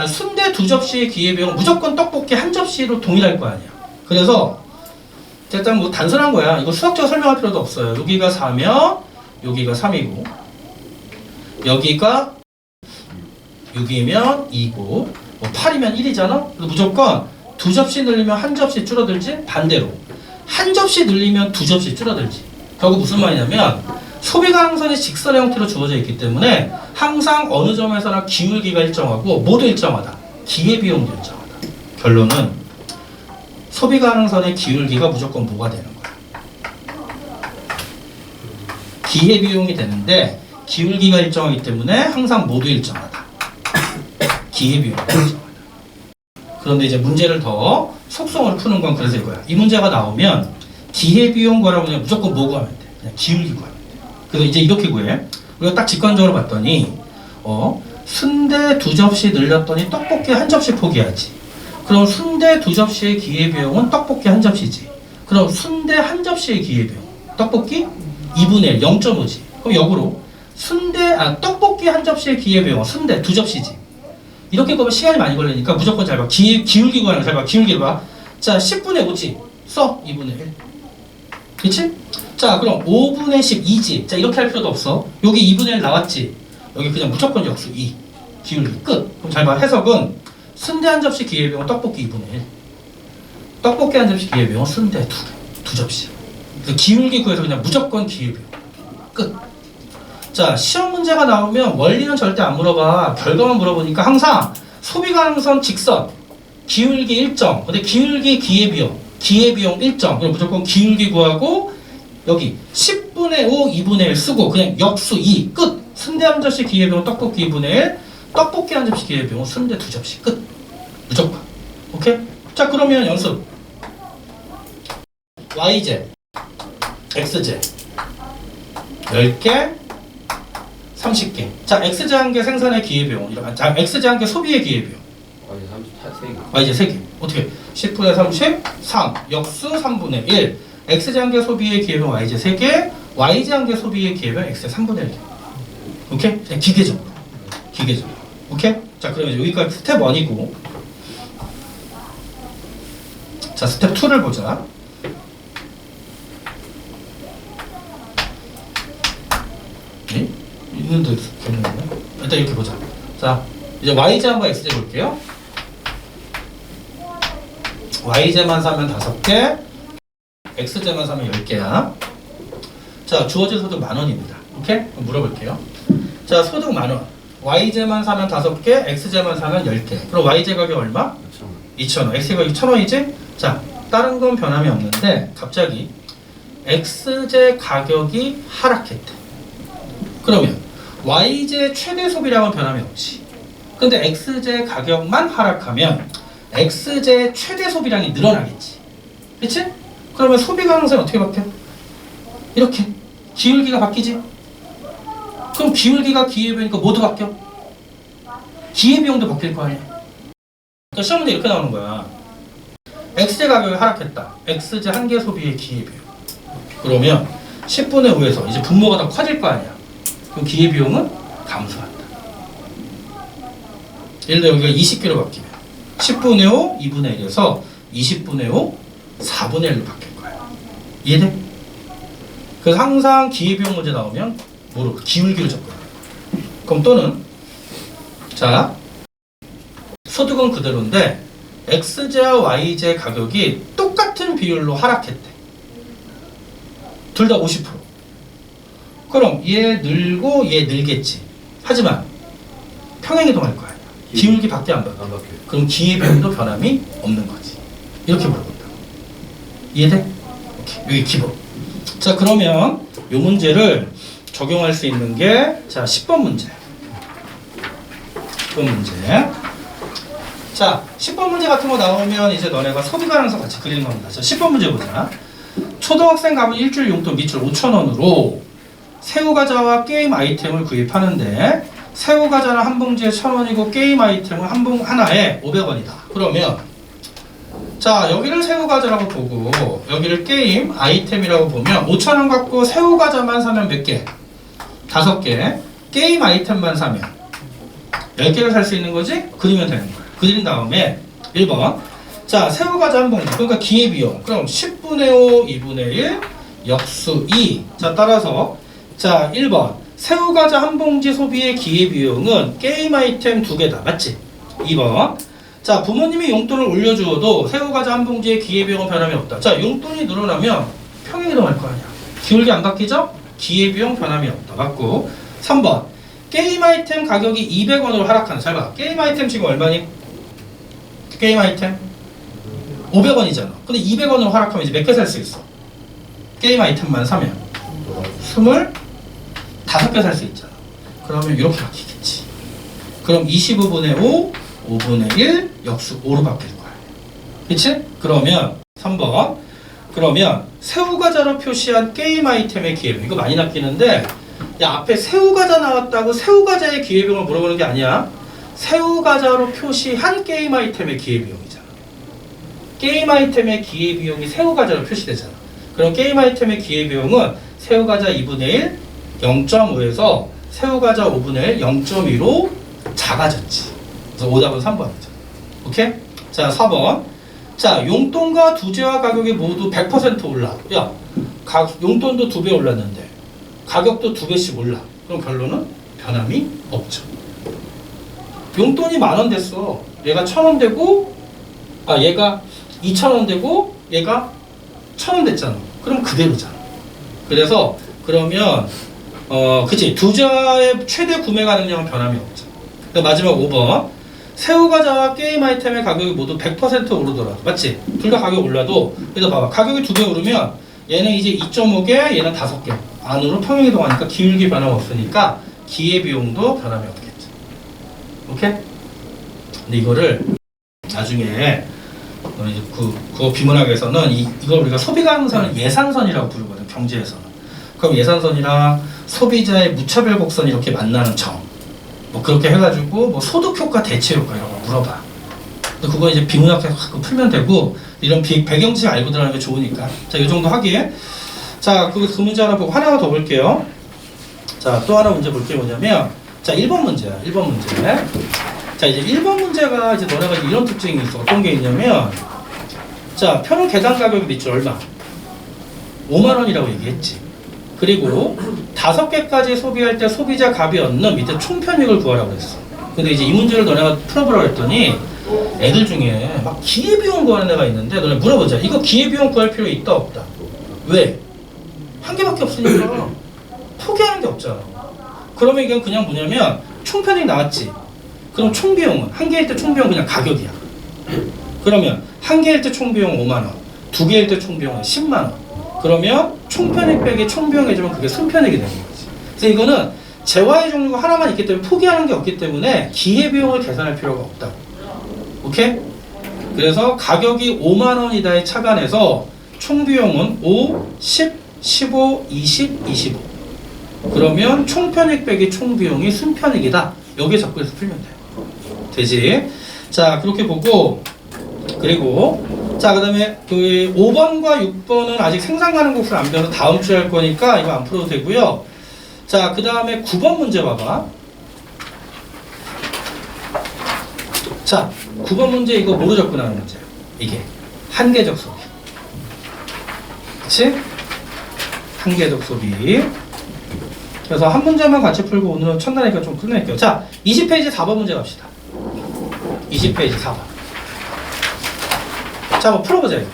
순대 두 접시의 기회비용은 무조건 떡볶이 한 접시로 동일할 거 아니야. 그래서 일단 뭐 단순한 거야. 이거 수학적으로 설명할 필요도 없어요. 여기가 4면 여기가 3이고 여기가 6이면 2고 뭐 8이면 1이잖아. 그래서 무조건 두 접시 늘리면 한 접시 줄어들지. 반대로 한 접시 늘리면 두 접시 줄어들지. 결국 무슨 말이냐면 소비 가능성이 직선의 형태로 주어져 있기 때문에 항상 어느 점에서나 기울기가 일정하고 모두 일정하다. 기회비용도 일정하다. 결론은 소비 가능성의 기울기가 무조건 뭐가 되는 거야? 기회비용이 되는데 기울기가 일정하기 때문에 항상 모두 일정하다. 기회비용이 일정하다. 그런데 이제 문제를 더 속성으로 푸는 건 그래서 이거야. 이 문제가 나오면 기회비용 구하라고 그냥 무조건 뭐 구하면 돼? 그냥 기울기 구하면 돼. 그래서 이제 이렇게 구해. 우리가 딱 직관적으로 봤더니 순대 두 접시 늘렸더니 떡볶이 한 접시 포기하지. 그럼 순대 두 접시의 기회비용은 떡볶이 한 접시지. 그럼 순대 한 접시의 기회비용 떡볶이 2분의 1 0.5지. 그럼 역으로 떡볶이 한 접시의 기회비용은 순대 두 접시지. 이렇게 보면 시간이 많이 걸리니까 무조건 잘 봐. 기울기 구하는 거 잘 봐. 기울기를 봐. 자 10분의 5지. 써 2분의 1. 그치? 자 그럼 5분의 12지. 자 이렇게 할 필요도 없어. 여기 2분의 1 나왔지. 여기 그냥 무조건 역수 2. 기울기 끝. 그럼 잘 봐. 해석은 순대 한 접시 기회비용은 떡볶이 2분의 1. 떡볶이 한 접시 기회비용은 순대 두 접시. 기울기 구해서 그냥 무조건 기회비용 끝. 자 시험 문제가 나오면 원리는 절대 안 물어봐. 결과만 물어보니까 항상 소비 가능성 직선 기울기 일정. 근데 기울기 기회비용 일정. 그럼 무조건 기울기 구하고 여기 10분의 5 2분의 1 쓰고 그냥 역수 2 끝. 순대 한 접시 기회비용 떡볶이 2분의 1. 떡볶이 한 접시 기회비용 순대 두 접시 끝. 무조건. 오케이? 자 그러면 연습. YJ XJ 10개 30개. 자 XJ 한 개 생산의 기회비용. 자 XJ 한 개 소비의 기회비용. YJ 3개. 어떻게? 10분의 30 3 역수 3분의 1. XJ 한 개 소비의 기회비용 YJ 3개. YJ 한 개 소비의 기회비용 XJ 3분의 1개. 오케이? 그냥 기계적으로. 오케이? 자 그러면 여기까지 스텝 1이고 자 스텝 2를 보자. 네? 있는데 됐는데? 일단 이렇게 보자. 자 이제 YJ 한번 XJ 볼게요. YJ만 사면 5개 XJ만 사면 10개야. 자 주어진 소득 10,000원입니다. 오케이? 그럼 물어볼게요. 자 소득 10,000원. YJ만 사면 5개, XJ만 사면 10개. 그럼 YJ 가격 얼마? 2,000원. XJ 가격 1,000원이지? 자, 다른 건 변함이 없는데 갑자기 XJ 가격이 하락했대. 그러면 YJ 최대 소비량은 변함이 없지. 근데 XJ 가격만 하락하면 XJ 최대 소비량이 늘어나겠지. 그치? 그러면 소비 가능성이 어떻게 바뀌어? 이렇게. 기울기가 바뀌지? 그럼 기울기가 기회비용이니까 모두 바뀌어. 기회비용도 바뀔 거 아니야. 그러니까 시험 문제 이렇게 나오는 거야. XJ 가격이 하락했다. XJ 한 개 소비의 기회비용. 그러면 10분의 5에서 이제 분모가 더 커질 거 아니야. 그럼 기회비용은 감소한다. 예를 들어 여기가 20개로 바뀌면 10분의 5, 2분의 1에서 20분의 5, 4분의 1로 바뀔 거야. 이해돼? 그래서 항상 기회비용 문제 나오면 뭐로? 기울기를 접근해. 그럼 또는 자 소득은 그대로인데 XJ와 YJ 가격이 똑같은 비율로 하락했대. 둘 다 50%. 그럼 얘 늘고 얘 늘겠지. 하지만 평행이동할 거 아니야. 기울기 밖에 안 바뀌어. 안 바뀌어요. 그럼 기회비용도 변함이 없는 거지. 이렇게 물어본다. 이해돼? 오케이. 여기 기본. 자, 그러면 이 문제를 적용할 수 있는 게, 자, 10번 문제. 10번 문제. 자, 10번 문제 같은 거 나오면 이제 너네가 소비 가능성 같이 그리는 겁니다. 자, 10번 문제 보자. 초등학생 가면 일주일 용돈 밑줄 5,000원으로 새우과자와 게임 아이템을 구입하는데 새우과자는 한 봉지에 1,000원이고 게임 아이템은 하나에 500원이다. 그러면 자, 여기를 새우과자라고 보고 여기를 게임 아이템이라고 보면 5,000원 갖고 새우과자만 사면 몇 개? 5개. 게임 아이템만 사면 10개를 살 수 있는 거지? 그리면 되는 거야. 그린 다음에 1번. 자, 새우과자 한 봉지. 그러니까 기회비용. 그럼 10분의 5, 2분의 1, 역수 2. 자, 따라서 자, 1번. 새우과자 한 봉지 소비의 기회비용은 게임 아이템 2개다. 맞지? 2번. 자, 부모님이 용돈을 올려주어도 새우과자 한 봉지의 기회비용은 변함이 없다. 자, 용돈이 늘어나면 평행이동할 거 아니야. 기울기 안 바뀌죠? 기회비용 변함이 없다. 맞고. 3번. 게임 아이템 가격이 200원으로 하락하는. 잘 봐. 게임 아이템 지금 얼마니? 게임 아이템? 500원이잖아. 근데 200원으로 하락하면 이제 몇 개 살 수 있어? 게임 아이템만 사면 25개 살 수 있잖아. 그러면 이렇게 바뀌겠지. 그럼 25분의 5, 5분의 1, 역수 5로 바뀔 거야. 그치? 그러면 3번. 그러면 새우과자로 표시한 게임 아이템의 기회비용. 이거 많이 낚이는데, 야, 앞에 새우과자 나왔다고 새우과자의 기회비용을 물어보는 게 아니야. 새우과자로 표시한 게임 아이템의 기회비용이잖아. 게임 아이템의 기회비용이 새우과자로 표시되잖아. 그럼 게임 아이템의 기회비용은 새우과자 2분의 1, 0.5에서 새우과자 5분의 1, 0.2로 작아졌지. 그래서 오답은 3번이죠. 오케이? 자, 4번. 자, 용돈과 두제와 가격이 모두 100% 올라. 야, 용돈도 2배 올랐는데 가격도 2배씩 올라. 그럼 결론은 변함이 없죠. 용돈이 10,000원 됐어. 얘가 1,000원 되고, 얘가 2,000원 되고, 얘가 1,000원 됐잖아. 그럼 그대로잖아. 그래서, 그러면, 그치. 두자의 최대 구매 가능량은 변함이 없죠. 마지막 5번. 새우과자와 게임 아이템의 가격이 모두 100% 오르더라도. 맞지? 둘 다 가격 올라도, 그래서 봐봐. 가격이 2배 오르면, 얘는 이제 2.5개, 얘는 5개. 안으로 평행이동하니까 기울기 변함 없으니까 기회비용도 변함이 없겠죠. 오케이? 근데 이거를 나중에 이제 국어 비문학에서는 이걸 우리가 소비 가능성을 예산선이라고 부르거든. 경제에서는. 그럼 예산선이랑 소비자의 무차별 곡선 이렇게 만나는 점, 뭐 그렇게 해가지고 뭐 소득 효과, 대체 효과 이런 거 물어봐. 근데 그거 이제 비문학에서 풀면 되고 이런 배경지 알고 들어가는 게 좋으니까. 자, 이 정도 하기에. 자, 그 문제 하나 보고 하나 더 볼게요. 자, 또 하나 문제 볼게 뭐냐면, 자, 1번 문제야. 1번 문제. 자, 이제 1번 문제가 이제 너네가 이런 특징이 있어. 어떤 게 있냐면, 자, 편의 계단 가격이 밑줄 얼마? 5만원이라고 얘기했지. 그리고 5개까지 소비할 때 소비자 값이 얻는 밑에 총편익을 구하라고 했어. 근데 이제 이 문제를 너네가 풀어보라고 했더니 애들 중에 막 기회비용 구하는 애가 있는데 너네 물어보자. 이거 기회비용 구할 필요 있다 없다? 왜? 한 개밖에 없으니까 포기하는 게 없잖아. 그러면 이건 그냥 뭐냐면 총편익 나왔지. 그럼 총비용은 한 개일 때 총비용 그냥 가격이야. 그러면 한 개일 때 총비용 5만원, 2개일 때 총비용은 10만원. 그러면 총편익 빼기 총비용 해주면 그게 순편익이 되는 거지. 그래서 이거는 재화의 종류가 하나만 있기 때문에 포기하는 게 없기 때문에 기회비용을 계산할 필요가 없다고. 오케이? 그래서 가격이 5만원이다에 착안해서 총비용은 5, 10, 15, 20, 25. 그러면 총편익 빼기 총비용이 순편익이다. 여기에 접근해서 풀면 돼요. 되지? 자, 그렇게 보고, 그리고, 자, 그 다음에 그 5번과 6번은 아직 생산 가능국수를 안 배워서 다음 주에 할 거니까 이거 안 풀어도 되고요. 자, 그 다음에 9번 문제 봐봐. 자, 9번 문제 이거 뭐로 접근하는 문제야? 이게 한계적 소비. 그치? 한계적 소비. 그래서 한 문제만 같이 풀고 오늘은 첫날이니까 좀 끝낼게요. 자, 20페이지 4번 문제 갑시다. 20페이지 4번. 자, 한번 풀어보자, 이거.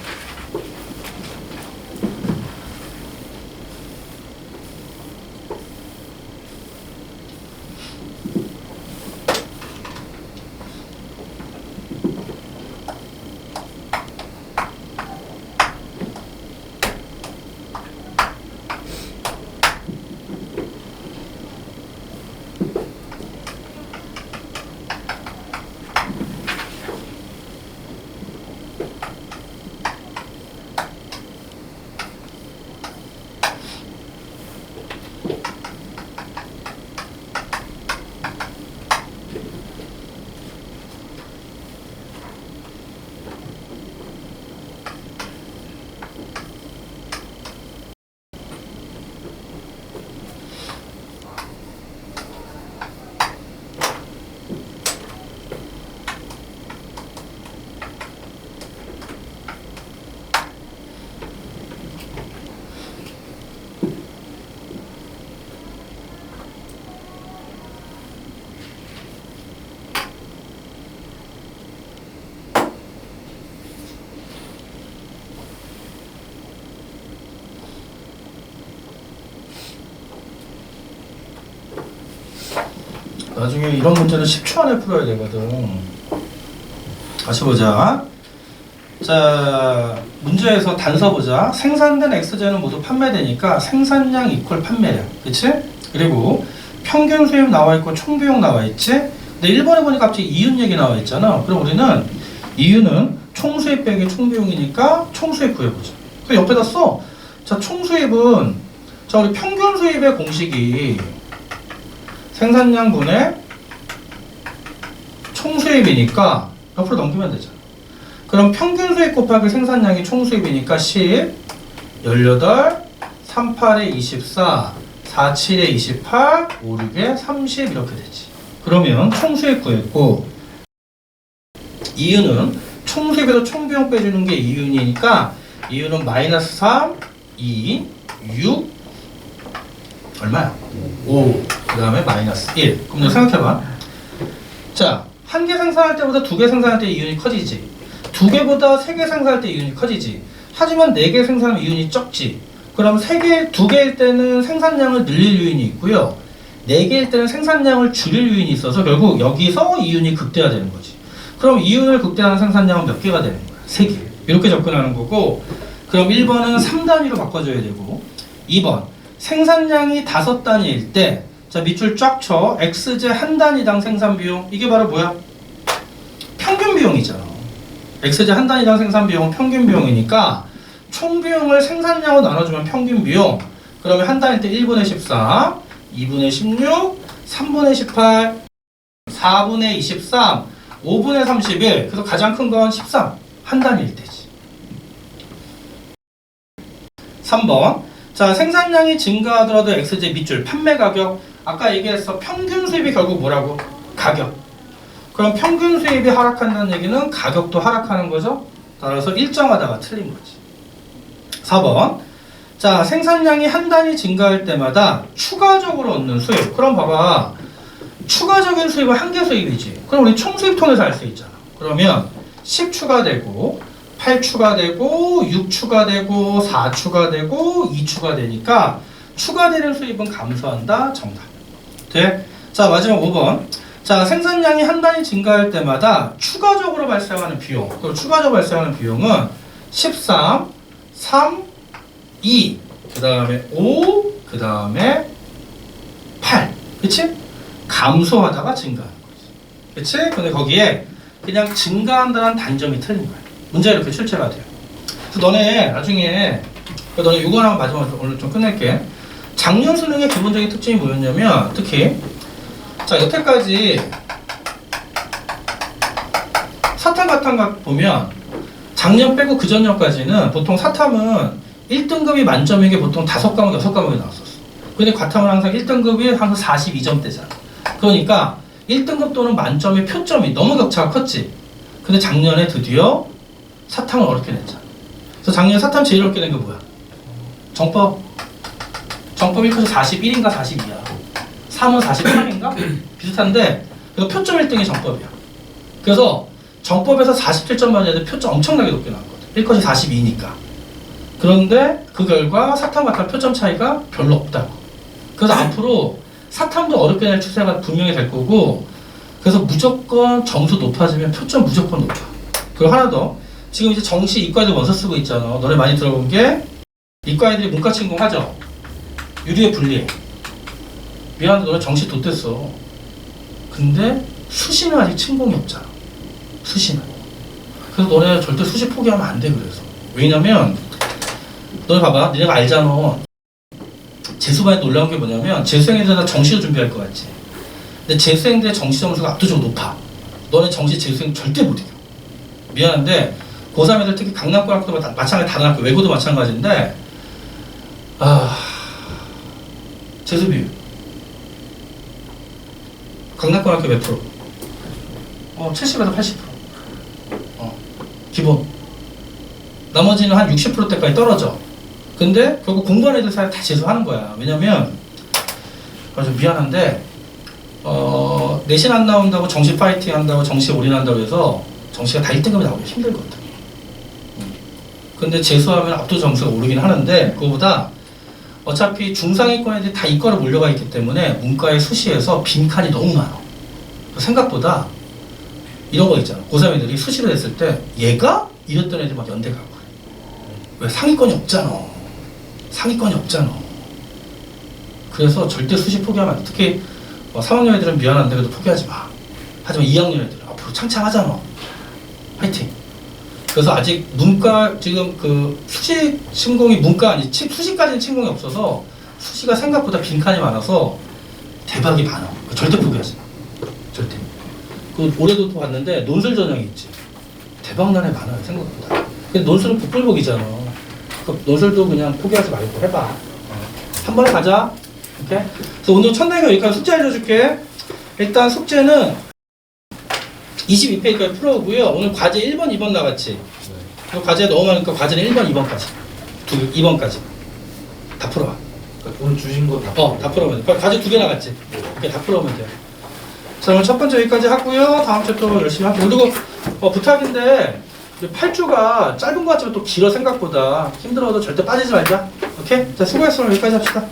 나중에 이런 문제는 10초 안에 풀어야 되거든. 다시 보자. 자, 문제에서 단서 보자. 생산된 X제는 모두 판매되니까 생산량 이퀄 판매량. 그치? 그리고 평균 수입 나와 있고 총 비용 나와 있지? 근데 1번에 보니까 갑자기 이윤 얘기 나와 있잖아. 그럼 우리는 이윤은 총 수입 빼기 총 비용이니까 총 수입 구해보자. 그 옆에다 써. 자, 총 수입은 자, 우리 평균 수입의 공식이 생산량 분의 총 수입이니까 옆으로 넘기면 되잖아. 그럼 평균 수입 곱하기 생산량이 총 수입이니까 10, 18, 38에 24, 47에 28, 56에 30 이렇게 되지. 그러면 총 수입 구했고 이윤은 총 수입에서 총 비용 빼주는 게 이윤이니까 이윤은 마이너스 3, 2, 6 얼마야? 5 그 다음에 마이너스 1. 그럼 너 생각해봐. 자, 한 개 생산할 때보다 두 개 생산할 때 이윤이 커지지. 두 개보다 세 개 생산할 때 이윤이 커지지. 하지만 네 개 생산하면 이윤이 적지. 그럼 두 개일 때는 생산량을 늘릴 이윤이 있고요. 네 개일 때는 생산량을 줄일 이윤이 있어서 결국 여기서 이윤이 극대화되는 거지. 그럼 이윤을 극대화하는 생산량은 몇 개가 되는 거야? 3개. 이렇게 접근하는 거고, 그럼 1번은 3단위로 바꿔줘야 되고, 2번 생산량이 5단위일 때, 자, 밑줄 쫙 쳐. X제 한 단위당 생산 비용. 이게 바로 뭐야? 평균 비용이잖아. X제 한 단위당 생산 비용은 평균 비용이니까 총 비용을 생산량으로 나눠주면 평균 비용. 그러면 한 단위 때 1분의 14, 2분의 16, 3분의 18, 4분의 23, 5분의 31. 그래서 가장 큰 건 13. 한 단위일 때지. 3번. 자, 생산량이 증가하더라도 X제 밑줄 판매 가격. 아까 얘기했어. 평균 수입이 결국 뭐라고? 가격. 그럼 평균 수입이 하락한다는 얘기는 가격도 하락하는 거죠. 따라서 일정하다가 틀린 거지. 4번. 자, 생산량이 한 단위 증가할 때마다 추가적으로 얻는 수입. 그럼 봐봐. 추가적인 수입은 한 개 수입이지. 그럼 우리 총 수입 통해서 알 수 있잖아. 그러면 10 추가되고 8 추가되고 6 추가되고 4 추가되고 2 추가되니까 추가되는 수입은 감소한다. 정답. 돼? 자, 마지막 5번. 자, 생산량이 한 단위 증가할 때마다 추가적으로 발생하는 비용. 그 추가적으로 발생하는 비용은 13, 3, 2, 그 다음에 5, 그 다음에 8. 그치? 감소하다가 증가하는 거지. 그치? 근데 거기에 그냥 증가한다는 단점이 틀린 거야. 문제가 이렇게 출제가 돼요. 그래서 너네 나중에, 너네 이거 하나 마지막으로 오늘 좀 끝낼게. 작년 수능의 기본적인 특징이 뭐였냐면, 특히 자, 여태까지 사탐 같은 보면 작년 빼고 그 전년까지는 보통 사탐은 1등급이 만점인 게 보통 5과목, 6과목이 나왔었어. 근데 과탐은 항상 1등급이 항상 42점대잖아. 그러니까 1등급 또는 만점의 표점이 너무 격차가 컸지. 근데 작년에 드디어 사탐을 어렵게 냈잖아. 그래서 작년 사탐 제일 어렵게 낸 게 뭐야? 정법 1科 41인가 42야. 3은 48인가? 비슷한데 그래서 표점 1등이 정법이야. 그래서 정법에서 47점 맞은 애들 표점 엄청나게 높게 나왔거든. 1컷이 42니까. 그런데 그 결과 사탐 같은 표점 차이가 별로 없다고. 그래서 앞으로 사탐도 어렵게 낼 추세가 분명히 될 거고, 그래서 무조건 점수 높아지면 표점 무조건 높아. 그리고 하나 더. 지금 이제 정시 이과애들 원서 쓰고 있잖아. 너네 많이 들어본 게 이과애들이 문과 침공하죠. 유리에 불리해. 미안한데 너네 정시 좆됐어. 근데 수시는 아직 침공이 없잖아. 수시는. 그래서 너네 절대 수시 포기하면 안 돼. 그래서 왜냐면 너네 봐봐. 너네가 알잖아. 재수반에 놀라운 게 뭐냐면 재수생들은 다 정시로 준비할 것 같지. 근데 재수생들의 정시 점수가 압도적으로 높아. 너네 정시 재수생 절대 못 이겨. 미안한데 고3 애들 특히 강남고등학교 마찬가지, 다른 학교 외고도 마찬가지인데 재수 비율 강남고등학교 몇 프로? 70에서 80%. 기본. 나머지는 한 60%대까지 떨어져. 근데 결국 공부하는 애들 사이에 다 재수하는 거야. 왜냐면 좀 미안한데 내신 안 나온다고 정시 파이팅 한다고 정시 올인한다고 해서 정시가 다 1등급이 나오기 힘들거든. 근데 재수하면 압도 점수가 오르긴 하는데 그거보다 어차피 중상위권 애들이 다 이과로 몰려가 있기 때문에 문과의 수시에서 빈칸이 너무 많아. 생각보다 이런 거 있잖아. 고3 애들이 수시를 했을 때 얘가? 이랬던 애들 막 연대 가고 그래. 왜? 상위권이 없잖아. 상위권이 없잖아. 그래서 절대 수시 포기하면 안 돼. 특히 3학년 애들은 미안한데 그래도 포기하지 마. 하지만 2학년 애들 앞으로 창창하잖아. 화이팅. 그래서 아직 문과 지금 그 수시 침공이 문과 아니 수시까지는 침공이 없어서 수시가 생각보다 빈칸이 많아서 대박이 많아. 절대 포기하지 마. 절대. 그 올해도 또 봤는데 논술 전형이 있지. 대박 난 애 많아요 생각보다. 근데 논술은 복불복이잖아. 그 논술도 그냥 포기하지 말고 해봐. 한 번에 가자. 오케이? 그래서 오늘 첫날가 여기까지 숙제 알려줄게. 일단 숙제는 22페이지까지 풀어오고요. 오늘 과제 1번, 2번 나갔지. 과제 너무 많으니까 과제는 1번, 2번까지. 2번까지. 다 풀어와. 그러니까 오늘 주신 거 다. 다 풀어오면 돼. 과제 2개 나갔지. 이렇게 다 풀어오면 돼. 자, 오늘 첫 번째 여기까지 하고요. 다음 주에 또 열심히 하고. 그리고 부탁인데 8주가 짧은 것 같지만 또 길어 생각보다. 힘들어도 절대 빠지지 말자. 오케이? 자, 수고했어. 여기까지 합시다.